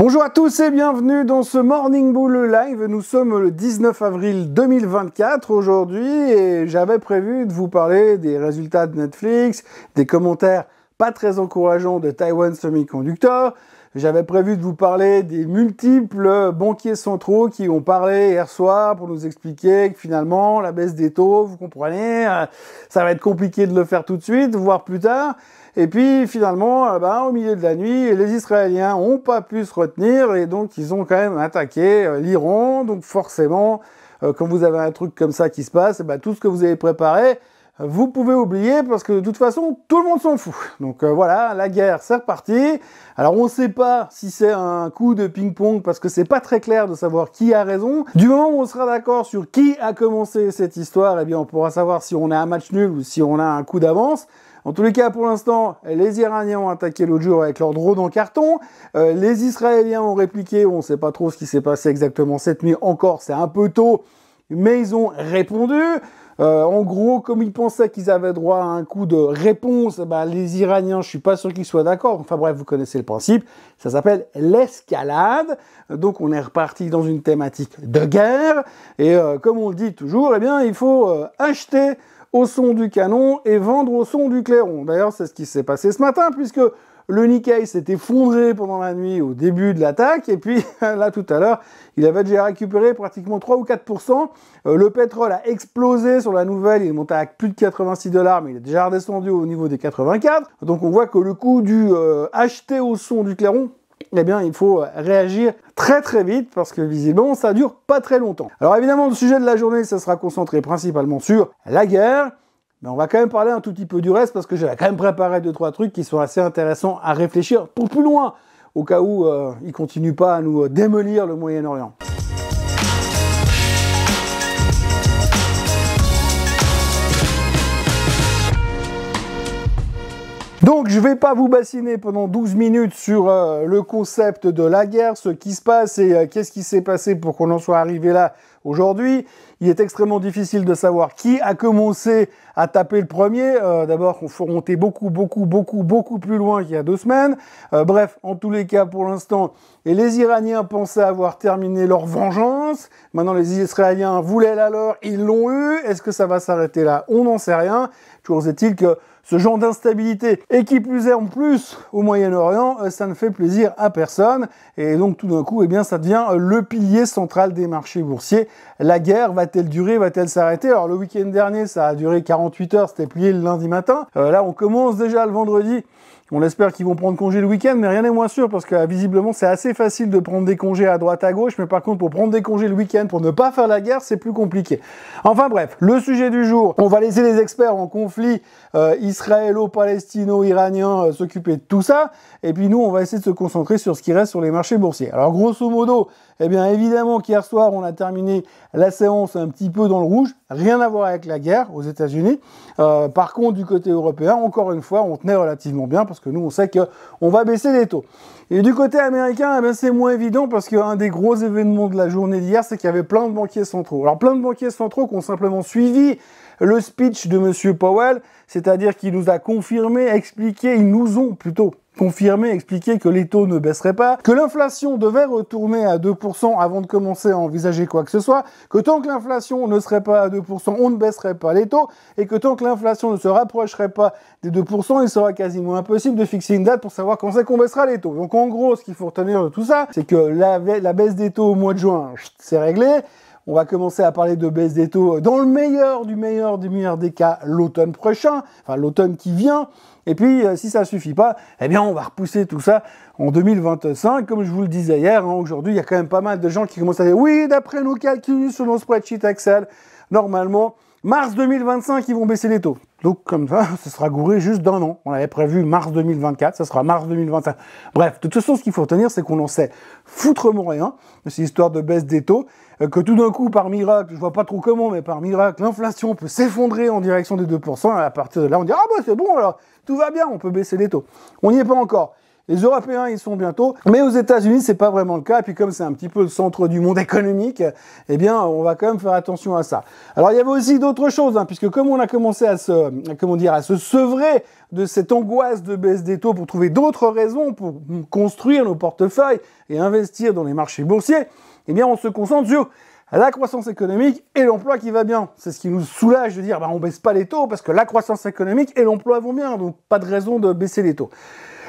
Bonjour à tous et bienvenue dans ce Morning Bull Live. Nous sommes le 19 avril 2024 aujourd'hui et j'avais prévu de vous parler des résultats de Netflix, des commentaires pas très encourageants de Taiwan Semiconductor. J'avais prévu de vous parler des multiples banquiers centraux qui ont parlé hier soir pour nous expliquer que finalement la baisse des taux, vous comprenez, ça va être compliqué de le faire tout de suite, voire plus tard. Et puis finalement, au milieu de la nuit, les Israéliens n'ont pas pu se retenir et donc ils ont quand même attaqué l'Iran. Donc forcément, quand vous avez un truc comme ça qui se passe, tout ce que vous avez préparé, vous pouvez oublier parce que de toute façon, tout le monde s'en fout. Donc voilà, la guerre, c'est reparti. Alors on ne sait pas si c'est un coup de ping-pong parce que c'est pas très clair de savoir qui a raison. Du moment où on sera d'accord sur qui a commencé cette histoire, eh bien on pourra savoir si on a un match nul ou si on a un coup d'avance. En tous les cas, pour l'instant, les Iraniens ont attaqué l'autre jour avec leur drone en carton. Les Israéliens ont répliqué. On ne sait pas trop ce qui s'est passé exactement cette nuit encore. C'est un peu tôt, mais ils ont répondu. En gros, comme ils pensaient qu'ils avaient droit à un coup de réponse, les Iraniens, je suis pas sûr qu'ils soient d'accord. Enfin bref, vous connaissez le principe. Ça s'appelle l'escalade. Donc on est reparti dans une thématique de guerre. Et comme on le dit toujours, il faut acheter au son du canon et vendre au son du clairon. D'ailleurs, c'est ce qui s'est passé ce matin, puisque le Nikkei s'est effondré pendant la nuit au début de l'attaque, et puis là, tout à l'heure, il avait déjà récupéré pratiquement 3 ou 4%. Le pétrole a explosé sur la nouvelle, il est monté à plus de 86 $, mais il est déjà redescendu au niveau des 84. Donc on voit que le coup du acheter au son du clairon, il faut réagir très très vite parce que visiblement ça dure pas très longtemps. Alors évidemment, le sujet de la journée, ça sera concentré principalement sur la guerre, mais on va quand même parler un tout petit peu du reste parce que j'avais quand même préparé 2-3 trucs qui sont assez intéressants à réfléchir pour plus loin, au cas où ils continuent pas à nous démolir le Moyen-Orient. Donc, je vais pas vous bassiner pendant 12 minutes sur le concept de la guerre, ce qui se passe et qu'est-ce qui s'est passé pour qu'on en soit arrivé là aujourd'hui. Il est extrêmement difficile de savoir qui a commencé à taper le premier. D'abord, il faut remonter beaucoup plus loin qu'il y a 2 semaines. Bref, en tous les cas, pour l'instant, et les Iraniens pensaient avoir terminé leur vengeance. Maintenant, les Israéliens voulaient la leur, ils l'ont eu. Est-ce que ça va s'arrêter là? On n'en sait rien. Toujours est-il que ce genre d'instabilité, et qui plus est en plus au Moyen-Orient, ça ne fait plaisir à personne. Et donc tout d'un coup, ça devient le pilier central des marchés boursiers. La guerre, va-t-elle durer, va-t-elle s'arrêter? Alors le week-end dernier, ça a duré 48 heures, c'était plié le lundi matin. Là, on commence déjà le vendredi. On espère qu'ils vont prendre congé le week-end, mais rien n'est moins sûr, parce que visiblement, c'est assez facile de prendre des congés à droite à gauche, mais par contre, pour prendre des congés le week-end, pour ne pas faire la guerre, c'est plus compliqué. Enfin bref, le sujet du jour, on va laisser les experts en conflit israélo-palestino-iranien s'occuper de tout ça, et puis nous, on va essayer de se concentrer sur ce qui reste sur les marchés boursiers. Alors grosso modo, évidemment qu'hier soir, on a terminé la séance un petit peu dans le rouge, rien à voir avec la guerre aux États-Unis. Par contre, du côté européen, encore une fois, on tenait relativement bien parce que nous, on sait qu'on va baisser les taux. Et du côté américain, c'est moins évident parce qu'un des gros événements de la journée d'hier, c'est qu'il y avait plein de banquiers centraux. Alors, plein de banquiers centraux qui ont simplement suivi le speech de Monsieur Powell, c'est-à-dire qu'il nous a confirmé, expliqué, ils nous ont plutôt confirmé, expliqué que les taux ne baisseraient pas, que l'inflation devait retourner à 2% avant de commencer à envisager quoi que ce soit, que tant que l'inflation ne serait pas à 2%, on ne baisserait pas les taux, et que tant que l'inflation ne se rapprocherait pas des 2%, il sera quasiment impossible de fixer une date pour savoir quand c'est qu'on baissera les taux. Donc en gros, ce qu'il faut retenir de tout ça, c'est que la baisse des taux au mois de juin, c'est réglé. On va commencer à parler de baisse des taux dans le meilleur des cas l'automne prochain, enfin l'automne qui vient. Et puis, si ça suffit pas, on va repousser tout ça en 2025. Comme je vous le disais hier, aujourd'hui, il y a quand même pas mal de gens qui commencent à dire « Oui, d'après nos calculs sur nos spreadsheets Excel, normalement, mars 2025, ils vont baisser les taux. » Donc, comme ça, ce sera gouré juste d'un an. On avait prévu mars 2024, ça sera mars 2025. Bref, de toute façon, ce qu'il faut retenir, c'est qu'on en sait foutrement rien de cette histoire de baisse des taux, que tout d'un coup, par miracle, je vois pas trop comment, mais par miracle, l'inflation peut s'effondrer en direction des 2%, et à partir de là, on dit « Ah c'est bon, alors, tout va bien, on peut baisser les taux. » On n'y est pas encore. Les Européens, ils sont bientôt. Mais aux États-Unis, c'est pas vraiment le cas. Et puis, comme c'est un petit peu le centre du monde économique, on va quand même faire attention à ça. Alors, il y avait aussi d'autres choses, puisque comme on a commencé à se sevrer de cette angoisse de baisse des taux pour trouver d'autres raisons pour construire nos portefeuilles et investir dans les marchés boursiers, eh bien on se concentre sur la croissance économique et l'emploi qui va bien. C'est ce qui nous soulage de dire on baisse pas les taux parce que la croissance économique et l'emploi vont bien, donc pas de raison de baisser les taux.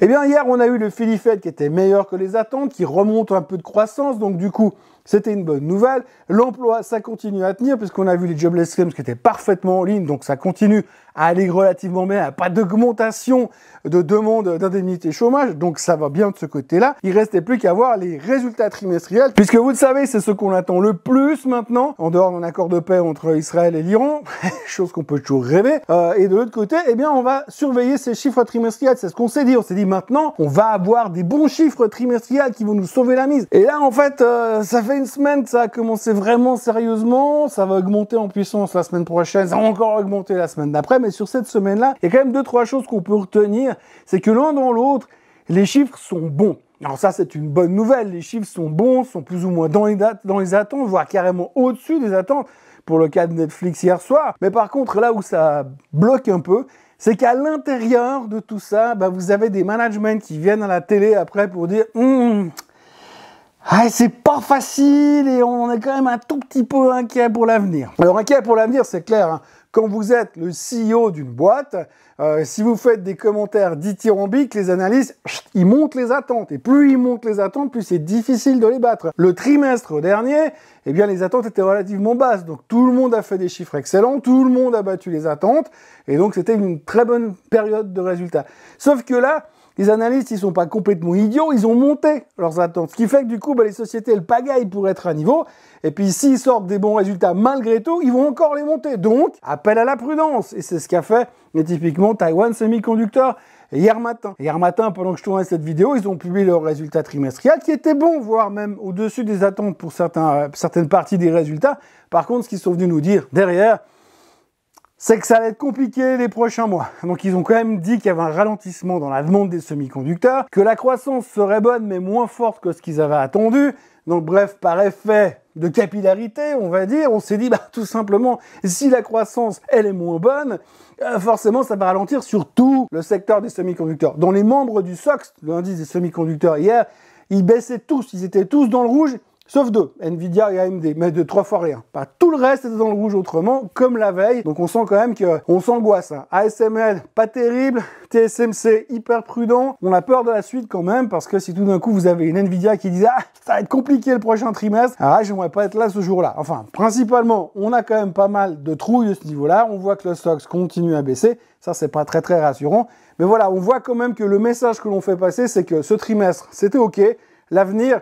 Eh bien hier on a eu le Philly Fed qui était meilleur que les attentes, qui remonte un peu de croissance, donc du coup c'était une bonne nouvelle. L'emploi, ça continue à tenir puisqu'on a vu les jobless claims qui étaient parfaitement en ligne, donc ça continue à aller relativement bien, pas d'augmentation de demande d'indemnité chômage, donc ça va bien de ce côté-là. Il restait plus qu'à voir les résultats trimestriels, puisque vous le savez, c'est ce qu'on attend le plus maintenant, en dehors d'un accord de paix entre Israël et l'Iran, chose qu'on peut toujours rêver. Et de l'autre côté, eh bien, on va surveiller ces chiffres trimestriels. C'est ce qu'on s'est dit. On s'est dit maintenant, on va avoir des bons chiffres trimestriels qui vont nous sauver la mise. Et là, en fait, ça fait une semaine que ça a commencé vraiment sérieusement. Ça va augmenter en puissance la semaine prochaine. Ça va encore augmenter la semaine d'après. Mais sur cette semaine-là, il y a quand même 2-3 choses qu'on peut retenir. C'est que l'un dans l'autre, les chiffres sont bons. Alors ça, c'est une bonne nouvelle. Les chiffres sont bons, sont plus ou moins dans les attentes, voire carrément au-dessus des attentes, pour le cas de Netflix hier soir. Mais par contre, là où ça bloque un peu, c'est qu'à l'intérieur de tout ça, vous avez des managements qui viennent à la télé après pour dire c'est pas facile et on est quand même un tout petit peu inquiet pour l'avenir. Alors inquiet pour l'avenir, c'est clair. Quand vous êtes le CEO d'une boîte, si vous faites des commentaires dithyrambiques, les analystes, ils montent les attentes. Et plus ils montent les attentes, plus c'est difficile de les battre. Le trimestre dernier, eh bien, les attentes étaient relativement basses. Donc, tout le monde a fait des chiffres excellents, tout le monde a battu les attentes. Et donc, c'était une très bonne période de résultats. Sauf que là, les analystes, ils sont pas complètement idiots, ils ont monté leurs attentes. Ce qui fait que du coup, les sociétés, elles pagaillent pour être à niveau. Et puis, s'ils sortent des bons résultats malgré tout, ils vont encore les monter. Donc, appel à la prudence. Et c'est ce qu'a fait, typiquement, Taiwan Semiconductor hier matin. Hier matin, pendant que je tournais cette vidéo, ils ont publié leurs résultats trimestriels qui étaient bons, voire même au-dessus des attentes pour certaines parties des résultats. Par contre, ce qu'ils sont venus nous dire derrière, c'est que ça allait être compliqué les prochains mois. Donc ils ont quand même dit qu'il y avait un ralentissement dans la demande des semi-conducteurs, que la croissance serait bonne mais moins forte que ce qu'ils avaient attendu. Donc bref, par effet de capillarité, on va dire, on s'est dit tout simplement, si la croissance elle est moins bonne, forcément ça va ralentir sur tout le secteur des semi-conducteurs. Dans les membres du SOX, l'indice des semi-conducteurs hier, ils baissaient tous, ils étaient tous dans le rouge. Sauf deux, Nvidia et AMD, mais de 3 fois rien. Pas tout le reste était dans le rouge autrement, comme la veille. Donc on sent quand même qu'on s'angoisse. ASML, pas terrible. TSMC, hyper prudent. On a peur de la suite quand même, parce que si tout d'un coup vous avez une Nvidia qui dit ça va être compliqué le prochain trimestre, j'aimerais pas être là ce jour-là. Enfin, principalement, on a quand même pas mal de trouilles à ce niveau-là. On voit que le stock continue à baisser. Ça, c'est pas très très rassurant. Mais voilà, on voit quand même que le message que l'on fait passer, c'est que ce trimestre, c'était OK. L'avenir,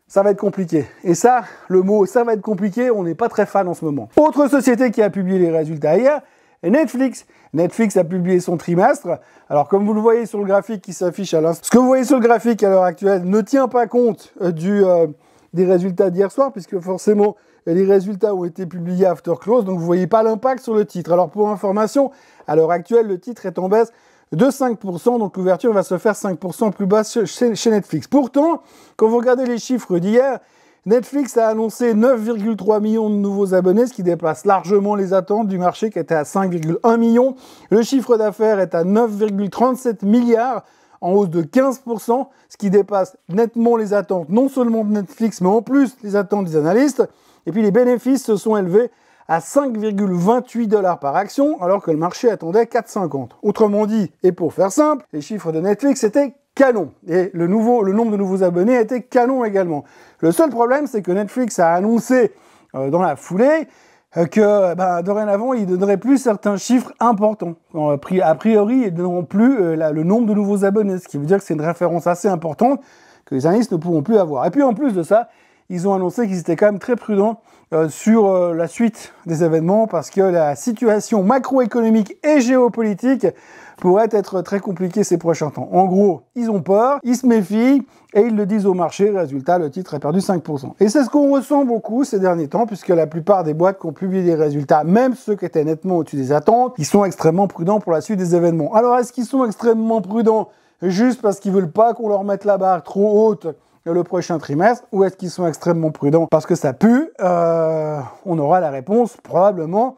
ça va être compliqué. Et ça, le mot « ça va être compliqué », on n'est pas très fan en ce moment. Autre société qui a publié les résultats hier, Netflix. Netflix a publié son trimestre. Alors, comme vous le voyez sur le graphique qui s'affiche à l'instant, ce que vous voyez sur le graphique à l'heure actuelle ne tient pas compte des résultats d'hier soir, puisque forcément, les résultats ont été publiés after close, donc vous ne voyez pas l'impact sur le titre. Alors, pour information, à l'heure actuelle, le titre est en baisse de 5%, donc l'ouverture va se faire 5% plus basse chez Netflix. Pourtant, quand vous regardez les chiffres d'hier, Netflix a annoncé 9,3 millions de nouveaux abonnés, ce qui dépasse largement les attentes du marché qui était à 5,1 millions. Le chiffre d'affaires est à 9,37 milliards, en hausse de 15%, ce qui dépasse nettement les attentes non seulement de Netflix, mais en plus les attentes des analystes. Et puis les bénéfices se sont élevés à 5,28 $ par action, alors que le marché attendait 4,50. Autrement dit, et pour faire simple, les chiffres de Netflix étaient canon. Et le nombre de nouveaux abonnés était canon également. Le seul problème, c'est que Netflix a annoncé dans la foulée que dorénavant, ils ne donneraient plus certains chiffres importants. A priori, ils ne donneront plus le nombre de nouveaux abonnés, ce qui veut dire que c'est une référence assez importante que les analystes ne pourront plus avoir. Et puis en plus de ça, ils ont annoncé qu'ils étaient quand même très prudents sur la suite des événements parce que la situation macroéconomique et géopolitique pourrait être très compliquée ces prochains temps. En gros, ils ont peur, ils se méfient et ils le disent au marché. Résultat, le titre a perdu 5%. Et c'est ce qu'on ressent beaucoup ces derniers temps puisque la plupart des boîtes qui ont publié des résultats, même ceux qui étaient nettement au-dessus des attentes, ils sont extrêmement prudents pour la suite des événements. Alors, est-ce qu'ils sont extrêmement prudents juste parce qu'ils veulent pas qu'on leur mette la barre trop haute le prochain trimestre, ou est-ce qu'ils sont extrêmement prudents parce que ça pue? On aura la réponse probablement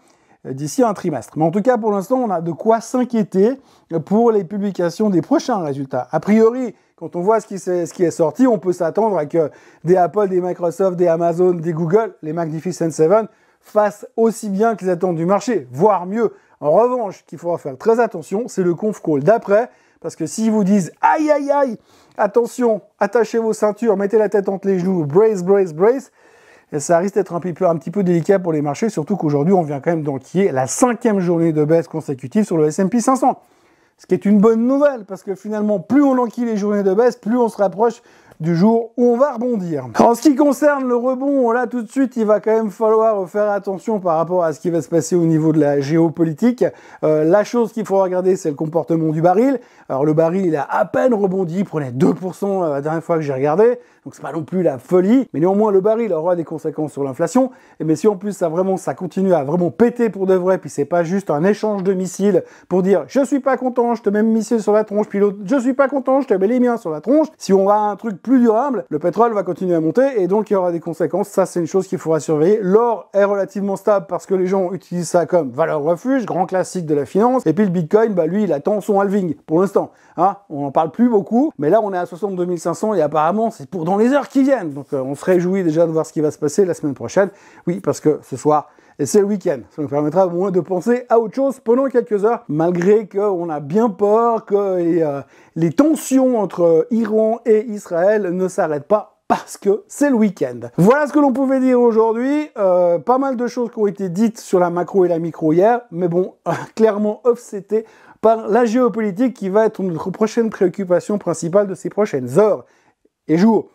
d'ici un trimestre. Mais en tout cas, pour l'instant, on a de quoi s'inquiéter pour les publications des prochains résultats. A priori, quand on voit ce qui est sorti, on peut s'attendre à que des Apple, des Microsoft, des Amazon, des Google, les Magnificent Seven fassent aussi bien que les attentes du marché, voire mieux. En revanche, qu'il faudra faire très attention, c'est le conf call d'après, parce que s'ils vous disent « Aïe, aïe, aïe, attention, attachez vos ceintures, mettez la tête entre les genoux, brace, brace, brace », et ça risque d'être un petit peu délicat pour les marchés, surtout qu'aujourd'hui, on vient quand même d'enquiller la 5e journée de baisse consécutive sur le S&P 500. Ce qui est une bonne nouvelle, parce que finalement, plus on enquille les journées de baisse, plus on se rapproche du jour où on va rebondir. En ce qui concerne le rebond, là tout de suite, il va quand même falloir faire attention par rapport à ce qui va se passer au niveau de la géopolitique. La chose qu'il faut regarder, c'est le comportement du baril. Alors le baril, il a à peine rebondi, il prenait 2% la dernière fois que j'ai regardé, donc c'est pas non plus la folie, mais néanmoins le baril aura des conséquences sur l'inflation. Mais si en plus ça continue à vraiment péter pour de vrai, puis c'est pas juste un échange de missiles pour dire je suis pas content, je te mets mes missiles sur la tronche, puis l'autre je suis pas content, je te mets les miens sur la tronche. Si on va à un truc plus durable, le pétrole va continuer à monter et donc il y aura des conséquences. Ça, c'est une chose qu'il faudra surveiller. L'or est relativement stable parce que les gens utilisent ça comme valeur refuge, grand classique de la finance. Et puis le Bitcoin, lui, il attend son halving pour l'instant. Hein, on n'en parle plus beaucoup, mais là, on est à 62 500 et apparemment, c'est pour dans les heures qui viennent. Donc, on se réjouit déjà de voir ce qui va se passer la semaine prochaine. Oui, parce que ce soir, et c'est le week-end. Ça nous permettra au moins de penser à autre chose pendant quelques heures, malgré qu'on a bien peur que les tensions entre Iran et Israël ne s'arrêtent pas parce que c'est le week-end. Voilà ce que l'on pouvait dire aujourd'hui. Pas mal de choses qui ont été dites sur la macro et la micro hier, mais bon, clairement offseté par la géopolitique qui va être notre prochaine préoccupation principale de ces prochaines heures et jours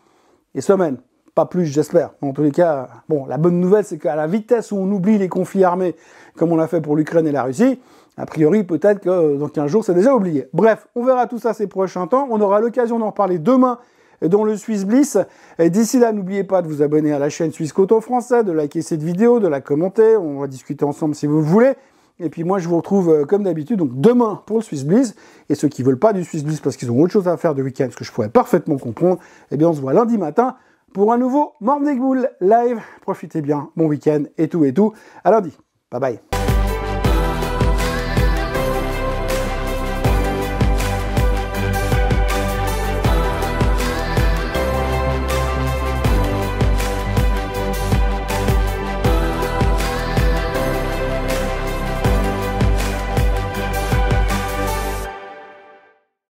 et semaines. Pas plus, j'espère. En tous les cas, bon, la bonne nouvelle, c'est qu'à la vitesse où on oublie les conflits armés, comme on l'a fait pour l'Ukraine et la Russie, a priori, peut-être que dans 15 jours, c'est déjà oublié. Bref, on verra tout ça ces prochains temps. On aura l'occasion d'en reparler demain dans le Swiss Bliss. Et d'ici là, n'oubliez pas de vous abonner à la chaîne Suisse Coton Français, de liker cette vidéo, de la commenter. On va discuter ensemble si vous le voulez. Et puis moi, je vous retrouve comme d'habitude, donc demain pour le Swiss Bliss. Et ceux qui veulent pas du Swiss Bliss parce qu'ils ont autre chose à faire de week-end, ce que je pourrais parfaitement comprendre, eh bien, on se voit lundi matin pour un nouveau Morning Bull Live. Profitez bien, bon week-end et tout. À lundi. Bye bye.